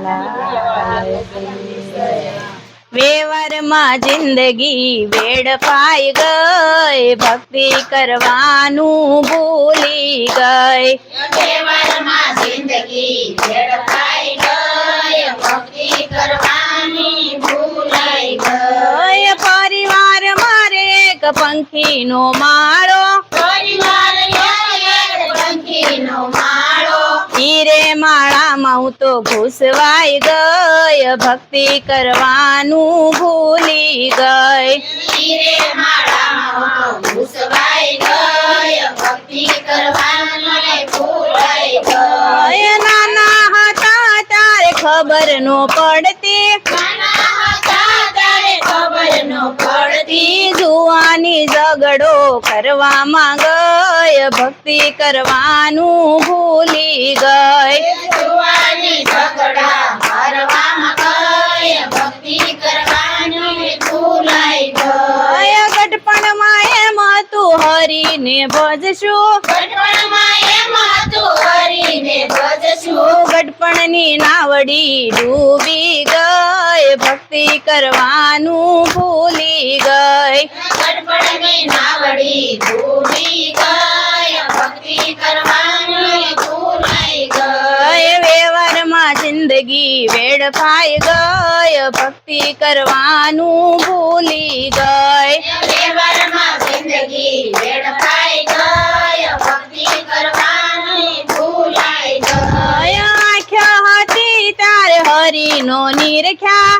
લાલ કી। વેવરમાં જિંદગી વેડફાઈ ગઈ, ભક્તિ કરવાનું ભૂલી ગઈ। વેવરમાં જિંદગી વેડફાઈ ગઈ, ભક્તિ કરવાની ભૂલાઈ ગઈ। પરિવાર મારે એક પંખીનો માળો, પરિવાર એક પંખીનો માળો, હીરે માળામાં હું તો ઘૂસવાઈ ગઈ, ભક્તિ કરવાનું ભૂલી ગઈ। હીરે માળામાં ઘૂસવાઈ ગઈ, ભક્તિ કરવાની ભૂલાઈ ગઈ। નાના હતા ત્યારે ખબર નો પડતી, નાના હતા ત્યારે ખબર ન પડતી, જુવાની ઝઘડો કરવામાં ગઈ, ભક્તિ કરવાનું ભૂલી ગઈ। જુવાની ઝઘડા કરવામાં ગઈ, ભક્તિ કરવાની ભૂલાઈ ગઈ। ગઢપણમાં એમ હતું હરીને ભજશું, ગઢપણમાં એમ હતું હરીને ભજશું, ગઢપણની નાવડી ડૂબી ગઈ, ભક્તિ કરવાનું ભૂલી ગઈ। ગઢપણની નાવડી ડૂબી ગઈ, ભક્તિ કરવાની ભૂલાઈ ગઈ। વેવરમાં જિંદગી વેડફાઈ ગઈ, ભક્તિ કરવાનું ભૂલી ગઈ। વેવરમાં જિંદગી વેડફાઈ ગઈ, ભક્તિ કરવાની ભૂલાઈ ગઈ। આંખ્યા હતી તારે હરીનો નિરખ્યા,